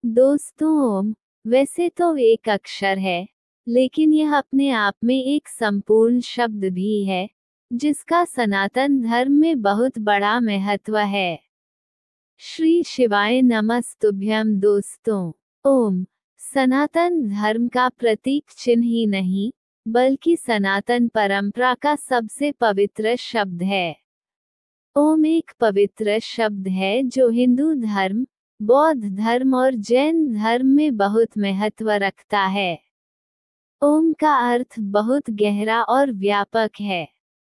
दोस्तों, ओम वैसे तो एक अक्षर है, लेकिन यह अपने आप में एक संपूर्ण शब्द भी है, जिसका सनातन धर्म में बहुत बड़ा महत्व है। श्री शिवाय नमस्तुभ्यं दोस्तों। ओम सनातन धर्म का प्रतीक चिन्ह ही नहीं, बल्कि सनातन परंपरा का सबसे पवित्र शब्द है। ओम एक पवित्र शब्द है जो हिंदू धर्म, बौद्ध धर्म और जैन धर्म में बहुत महत्व रखता है। ओम का अर्थ बहुत गहरा और व्यापक है।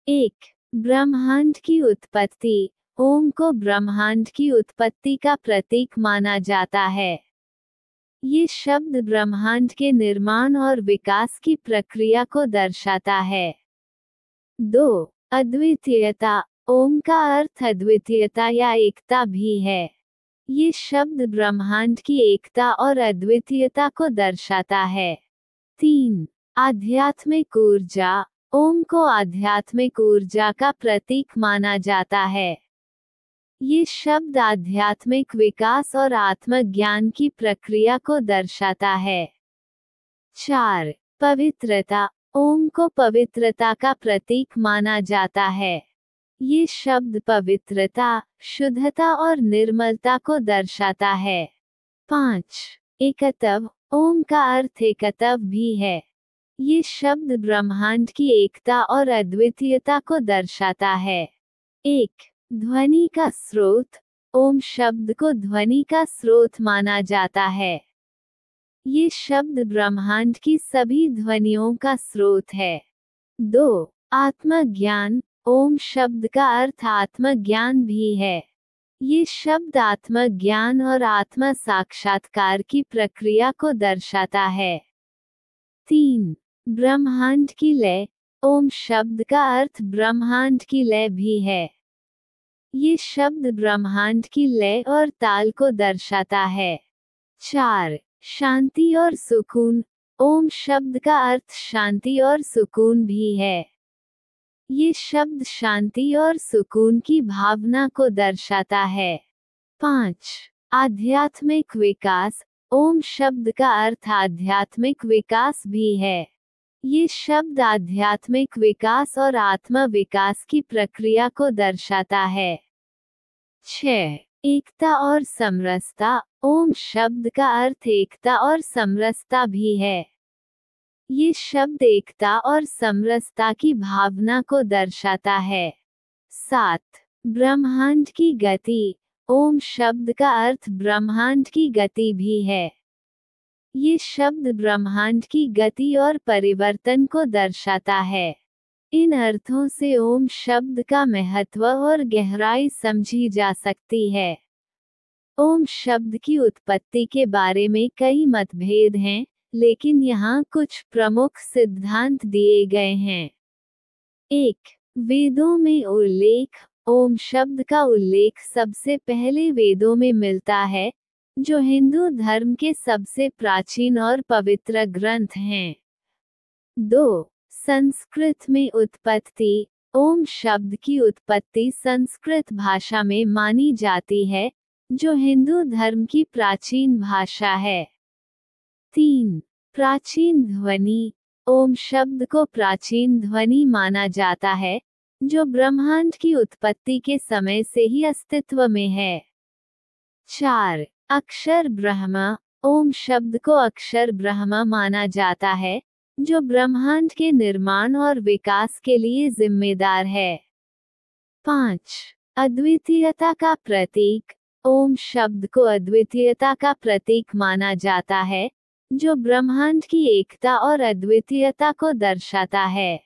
1. ब्रह्मांड की उत्पत्ति। ओम को ब्रह्मांड की उत्पत्ति का प्रतीक माना जाता है। ये शब्द ब्रह्मांड के निर्माण और विकास की प्रक्रिया को दर्शाता है। 2. अद्वितीयता। ओम का अर्थ अद्वितीयता या एकता भी है। ये शब्द ब्रह्मांड की एकता और अद्वितीयता को दर्शाता है। 3. आध्यात्मिक ऊर्जा। ओम को आध्यात्मिक ऊर्जा का प्रतीक माना जाता है। ये शब्द आध्यात्मिक विकास और आत्मज्ञान की प्रक्रिया को दर्शाता है। 4. पवित्रता। ओम को पवित्रता का प्रतीक माना जाता है। ये शब्द पवित्रता, शुद्धता और निर्मलता को दर्शाता है। 5. एकत्व। ओम का अर्थ एकत्व भी है। ये शब्द ब्रह्मांड की एकता और अद्वितीयता को दर्शाता है। 1. ध्वनि का स्रोत। ओम शब्द को ध्वनि का स्रोत माना जाता है। ये शब्द ब्रह्मांड की सभी ध्वनियों का स्रोत है। 2. आत्मज्ञान। ओम शब्द का अर्थ आत्मज्ञान भी है। ये शब्द आत्मज्ञान और आत्म साक्षात्कार की प्रक्रिया को दर्शाता है। 3. ब्रह्मांड की लय। ओम शब्द का अर्थ ब्रह्मांड की लय भी है। ये शब्द ब्रह्मांड की लय और ताल को दर्शाता है। 4. शांति और सुकून। ओम शब्द का अर्थ शांति और सुकून भी है। ये शब्द शांति और सुकून की भावना को दर्शाता है। 5. आध्यात्मिक विकास। ओम शब्द का अर्थ आध्यात्मिक विकास भी है। ये शब्द आध्यात्मिक विकास और आत्म विकास की प्रक्रिया को दर्शाता है। 6. एकता और समरसता। ओम शब्द का अर्थ एकता और समरसता भी है। ये शब्द एकता और समरसता की भावना को दर्शाता है। 7. ब्रह्मांड की गति। ओम शब्द का अर्थ ब्रह्मांड की गति भी है। ये शब्द ब्रह्मांड की गति और परिवर्तन को दर्शाता है। इन अर्थों से ओम शब्द का महत्व और गहराई समझी जा सकती है। ओम शब्द की उत्पत्ति के बारे में कई मतभेद हैं, लेकिन यहाँ कुछ प्रमुख सिद्धांत दिए गए हैं। 1. वेदों में उल्लेख। ओम शब्द का उल्लेख सबसे पहले वेदों में मिलता है, जो हिंदू धर्म के सबसे प्राचीन और पवित्र ग्रंथ हैं। 2. संस्कृत में उत्पत्ति। ओम शब्द की उत्पत्ति संस्कृत भाषा में मानी जाती है, जो हिंदू धर्म की प्राचीन भाषा है। 3. प्राचीन ध्वनि। ओम शब्द को प्राचीन ध्वनि माना जाता है, जो ब्रह्मांड की उत्पत्ति के समय से ही अस्तित्व में है। 4. अक्षर ब्रह्म। ओम शब्द को अक्षर ब्रह्म माना जाता है, जो ब्रह्मांड के निर्माण और विकास के लिए जिम्मेदार है। 5. अद्वितीयता का प्रतीक। ओम शब्द को अद्वितीयता का प्रतीक माना जाता है, जो ब्रह्मांड की एकता और अद्वितीयता को दर्शाता है।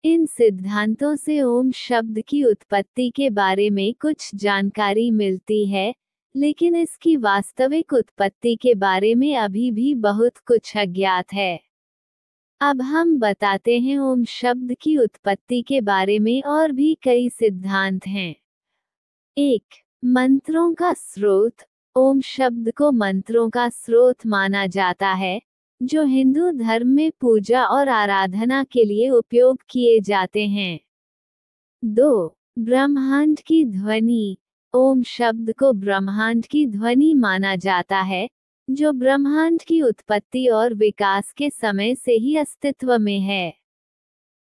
इन सिद्धांतों से ओम शब्द की उत्पत्ति के बारे में कुछ जानकारी मिलती है, लेकिन इसकी वास्तविक उत्पत्ति के बारे में अभी भी बहुत कुछ अज्ञात है। अब हम बताते हैं ओम शब्द की उत्पत्ति के बारे में और भी कई सिद्धांत हैं। 1. मंत्रों का स्रोत। ओम शब्द को मंत्रों का स्रोत माना जाता है, जो हिंदू धर्म में पूजा और आराधना के लिए उपयोग किए जाते हैं। 2. ब्रह्मांड की ध्वनि। ओम शब्द को ब्रह्मांड की ध्वनि माना जाता है, जो ब्रह्मांड की उत्पत्ति और विकास के समय से ही अस्तित्व में है।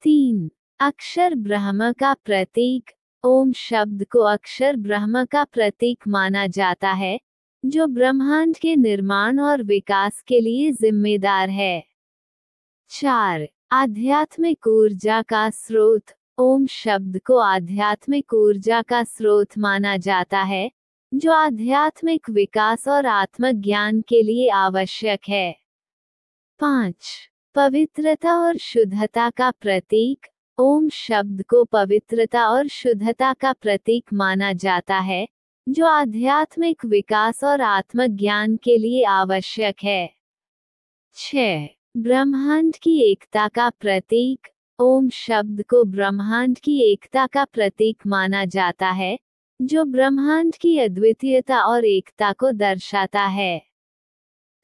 3. अक्षर ब्रह्म का प्रतीक। ओम शब्द को अक्षर ब्रह्म का प्रतीक माना जाता है, जो ब्रह्मांड के निर्माण और विकास के लिए जिम्मेदार है। 4. आध्यात्मिक ऊर्जा का स्रोत। ओम शब्द को आध्यात्मिक ऊर्जा का स्रोत माना जाता है, जो आध्यात्मिक विकास और आत्मज्ञान के लिए आवश्यक है। 5. पवित्रता और शुद्धता का प्रतीक। ओम शब्द को पवित्रता और शुद्धता का प्रतीक माना जाता है, जो आध्यात्मिक विकास और आत्मज्ञान के लिए आवश्यक है। 6. ब्रह्मांड की एकता का प्रतीक। ओम शब्द को ब्रह्मांड की एकता का प्रतीक माना जाता है, जो ब्रह्मांड की अद्वितीयता और एकता को दर्शाता है।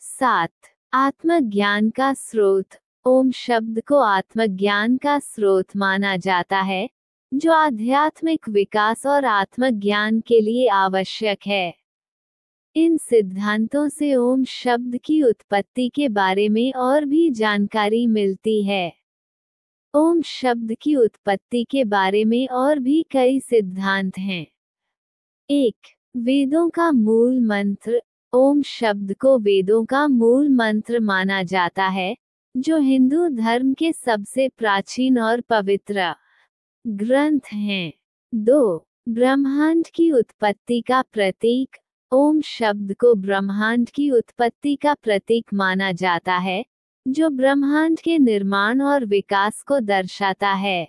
7. आत्मज्ञान का स्रोत। ओम शब्द को आत्मज्ञान का स्रोत माना जाता है, जो आध्यात्मिक विकास और आत्मज्ञान के लिए आवश्यक है। इन सिद्धांतों से ओम शब्द की उत्पत्ति के बारे में और भी जानकारी मिलती है। ओम शब्द की उत्पत्ति के बारे में और भी कई सिद्धांत हैं। 1. वेदों का मूल मंत्र। ओम शब्द को वेदों का मूल मंत्र माना जाता है, जो हिंदू धर्म के सबसे प्राचीन और पवित्र ग्रंथ हैं। 2. ब्रह्मांड की उत्पत्ति का प्रतीक। ओम शब्द को ब्रह्मांड की उत्पत्ति का प्रतीक माना जाता है, जो ब्रह्मांड के निर्माण और विकास को दर्शाता है।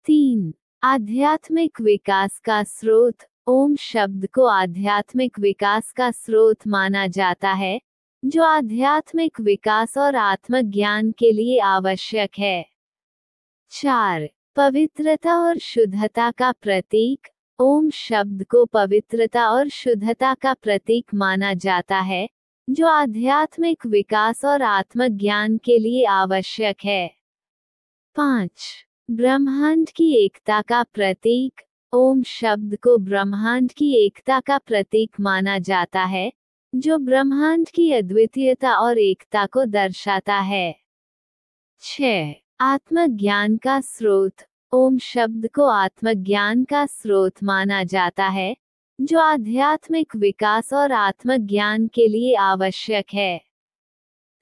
3. आध्यात्मिक विकास का स्रोत। ओम शब्द को आध्यात्मिक विकास का स्रोत माना जाता है, जो आध्यात्मिक विकास और आत्मज्ञान के लिए आवश्यक है। 4. पवित्रता और शुद्धता का प्रतीक। ओम शब्द को पवित्रता और शुद्धता का प्रतीक माना जाता है, जो आध्यात्मिक विकास और आत्मज्ञान के लिए आवश्यक है। 5. ब्रह्मांड की एकता का प्रतीक। ओम शब्द को ब्रह्मांड की एकता का प्रतीक माना जाता है, जो ब्रह्मांड की अद्वितीयता और एकता को दर्शाता है। 6. आत्मज्ञान का स्रोत। ओम शब्द को आत्मज्ञान का स्रोत माना जाता है, जो आध्यात्मिक विकास और आत्मज्ञान के लिए आवश्यक है।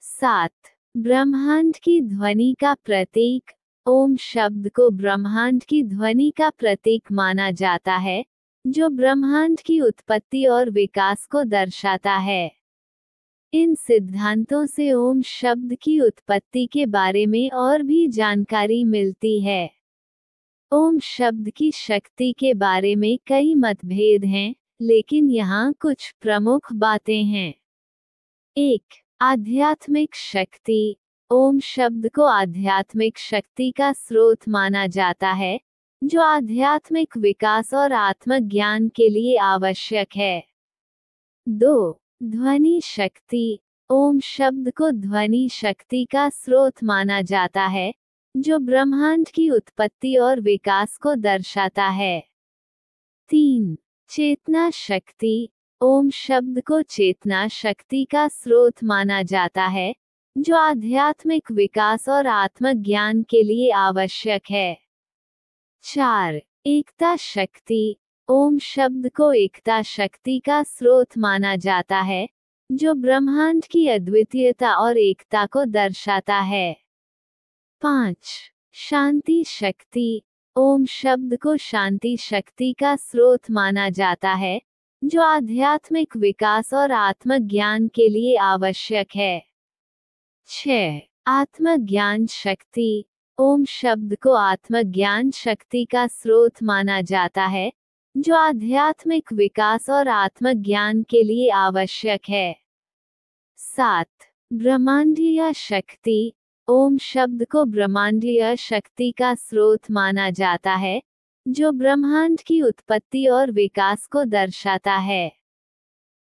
7. ब्रह्मांड की ध्वनि का प्रतीक। ओम शब्द को ब्रह्मांड की ध्वनि का प्रतीक माना जाता है, जो ब्रह्मांड की उत्पत्ति और विकास को दर्शाता है। इन सिद्धांतों से ओम शब्द की उत्पत्ति के बारे में और भी जानकारी मिलती है। ओम शब्द की शक्ति के बारे में कई मतभेद हैं, लेकिन यहाँ कुछ प्रमुख बातें हैं। 1. आध्यात्मिक शक्ति। ओम शब्द को आध्यात्मिक शक्ति का स्रोत माना जाता है, जो आध्यात्मिक विकास और आत्मज्ञान के लिए आवश्यक है। 2. ध्वनि शक्ति। ओम शब्द को ध्वनि शक्ति का स्रोत माना जाता है, जो ब्रह्मांड की उत्पत्ति और विकास को दर्शाता है। 3. चेतना शक्ति। ओम शब्द को चेतना शक्ति का स्रोत माना जाता है, जो आध्यात्मिक विकास और आत्मज्ञान के लिए आवश्यक है। 4. एकता शक्ति। ओम शब्द को एकता शक्ति का स्रोत माना जाता है, जो ब्रह्मांड की अद्वितीयता और एकता को दर्शाता है। 5. शांति शक्ति। ओम शब्द को शांति शक्ति का स्रोत माना जाता है, जो आध्यात्मिक विकास और आत्मज्ञान के लिए आवश्यक है। 6. आत्मज्ञान शक्ति। ओम शब्द को आत्मज्ञान शक्ति का स्रोत माना जाता है, जो आध्यात्मिक विकास और आत्मज्ञान के लिए आवश्यक है। 7. ब्रह्मांडीय शक्ति। ओम शब्द को ब्रह्मांडीय शक्ति का स्रोत माना जाता है, जो ब्रह्मांड की उत्पत्ति और विकास को दर्शाता है।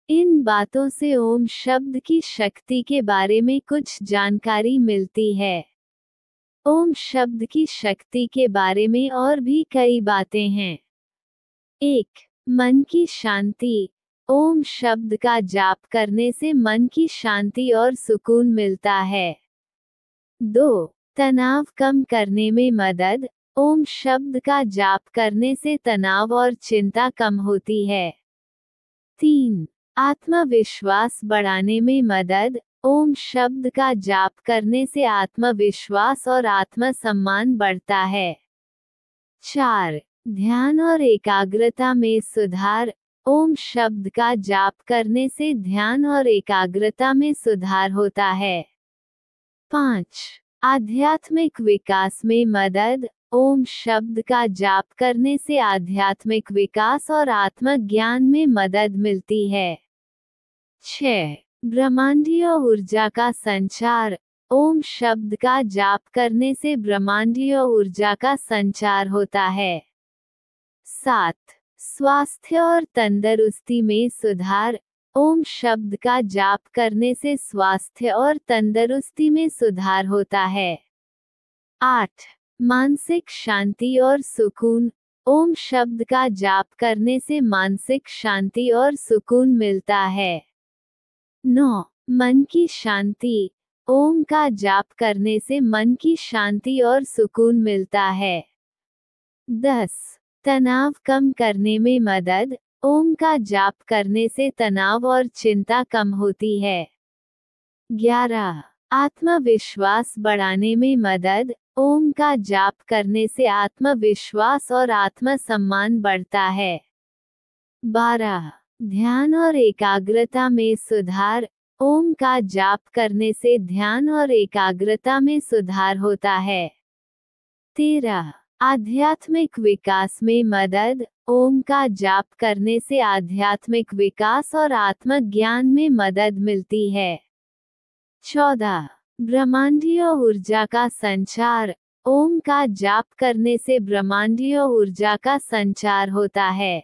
इन बातों से ओम शब्द की शक्ति के बारे में कुछ जानकारी मिलती है। ओम शब्द की शक्ति के बारे में और भी कई बातें हैं। 1. मन की शांति। ओम शब्द का जाप करने से मन की शांति और सुकून मिलता है। 2. तनाव कम करने में मदद। ओम शब्द का जाप करने से तनाव और चिंता कम होती है। 3. आत्मविश्वास बढ़ाने में मदद। ओम शब्द का जाप करने से आत्मविश्वास और आत्मसम्मान बढ़ता है। 4. ध्यान और एकाग्रता में सुधार। ओम शब्द का जाप करने से ध्यान और एकाग्रता में सुधार होता है। 5. आध्यात्मिक विकास में मदद। ओम शब्द का जाप करने से आध्यात्मिक विकास और आत्मज्ञान में मदद मिलती है। 6. ब्रह्मांडीय ऊर्जा का संचार। ओम शब्द का जाप करने से ब्रह्मांडीय ऊर्जा का संचार होता है। 7. स्वास्थ्य और तंदुरुस्ती में सुधार। ओम शब्द का जाप करने से स्वास्थ्य और तंदुरुस्ती में सुधार होता है। 8. मानसिक शांति और सुकून। ओम शब्द का जाप करने से मानसिक शांति और सुकून मिलता है। 9. मन की शांति। ओम का जाप करने से मन की शांति और सुकून मिलता है। 10. तनाव कम करने में मदद। ओम का जाप करने से तनाव और चिंता कम होती है। 11. आत्मविश्वास बढ़ाने में मदद। ओम का जाप करने से आत्मविश्वास और आत्मसम्मान बढ़ता है। 12. ध्यान और एकाग्रता में सुधार। ओम का जाप करने से ध्यान और एकाग्रता में सुधार होता है। 13. आध्यात्मिक विकास में मदद। ओम का जाप करने से आध्यात्मिक विकास और आत्मज्ञान में मदद मिलती है। 14. ब्रह्मांडीय ऊर्जा का संचार। ओम का जाप करने से ब्रह्मांडीय ऊर्जा का संचार होता है।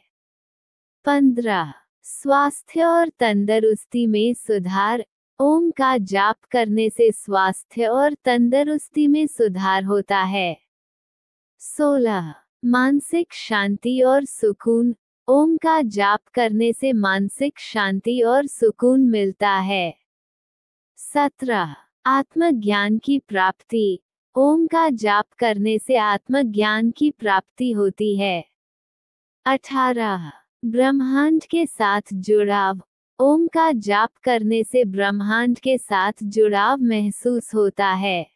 15. स्वास्थ्य और तंदुरुस्ती में सुधार। ओम का जाप करने से स्वास्थ्य और तंदुरुस्ती में सुधार होता है। 16. मानसिक शांति और सुकून। ओम का जाप करने से मानसिक शांति और सुकून मिलता है। 17. आत्मज्ञान की प्राप्ति। ओम का जाप करने से आत्मज्ञान की प्राप्ति होती है। 18. ब्रह्मांड के साथ जुड़ाव। ओम का जाप करने से ब्रह्मांड के साथ जुड़ाव महसूस होता है।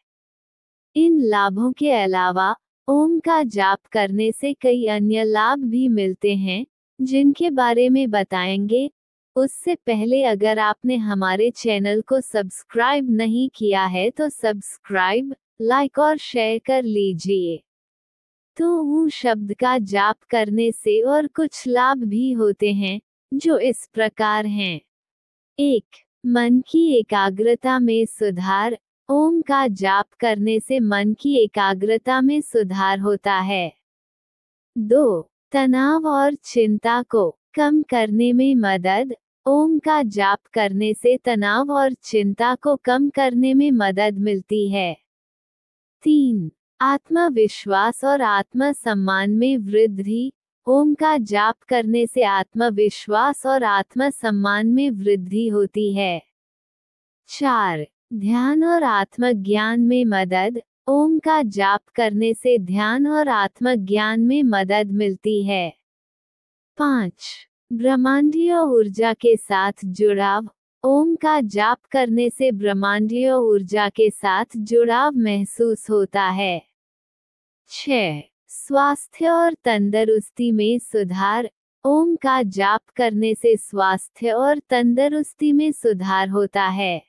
इन लाभों के अलावा ओम का जाप करने से कई अन्य लाभ भी मिलते हैं, जिनके बारे में बताएंगे। उससे पहले अगर आपने हमारे चैनल को सब्सक्राइब नहीं किया है तो सब्सक्राइब, लाइक और शेयर कर लीजिए। तो ओम शब्द का जाप करने से और कुछ लाभ भी होते हैं, जो इस प्रकार हैं। 1. मन की एकाग्रता में सुधार। ओम का जाप करने से मन की एकाग्रता में सुधार होता है। 2. तनाव और चिंता को कम करने में मदद। ओम का जाप करने से तनाव और चिंता को कम करने में मदद मिलती है। 3. आत्मविश्वास और आत्मसम्मान में वृद्धि। ओम का जाप करने से आत्मविश्वास और आत्मसम्मान में वृद्धि होती है। 4. ध्यान और आत्मज्ञान में मदद। ओम का जाप करने से ध्यान और आत्मज्ञान में मदद मिलती है। 5. ब्रह्मांडीय ऊर्जा के साथ जुड़ाव। ओम का जाप करने से ब्रह्मांडीय ऊर्जा के साथ जुड़ाव महसूस होता है। 6. स्वास्थ्य और तंदुरुस्ती में सुधार। ओम का जाप करने से स्वास्थ्य और तंदुरुस्ती में सुधार होता है।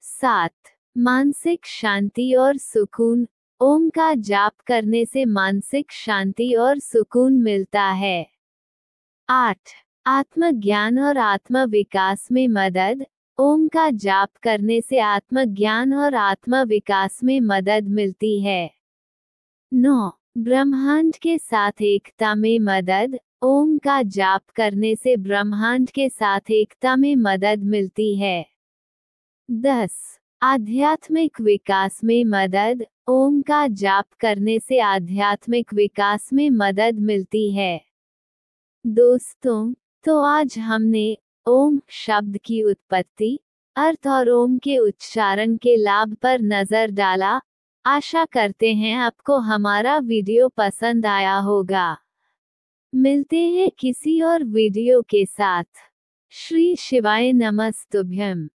7. मानसिक शांति और सुकून। ओम का जाप करने से मानसिक शांति और सुकून मिलता है। 8. आत्मज्ञान और आत्मविकास में मदद। ओम का जाप करने से आत्मज्ञान और आत्मविकास में मदद मिलती है। 9. ब्रह्मांड के साथ एकता में मदद। ओम का जाप करने से ब्रह्मांड के साथ एकता में मदद मिलती है। 10. आध्यात्मिक विकास में मदद। ओम का जाप करने से आध्यात्मिक विकास में मदद मिलती है। दोस्तों, तो आज हमने ओम शब्द की उत्पत्ति, अर्थ और ओम के उच्चारण के लाभ पर नजर डाला। आशा करते हैं आपको हमारा वीडियो पसंद आया होगा। मिलते हैं किसी और वीडियो के साथ। श्री शिवाय नमस्तुभ्यम।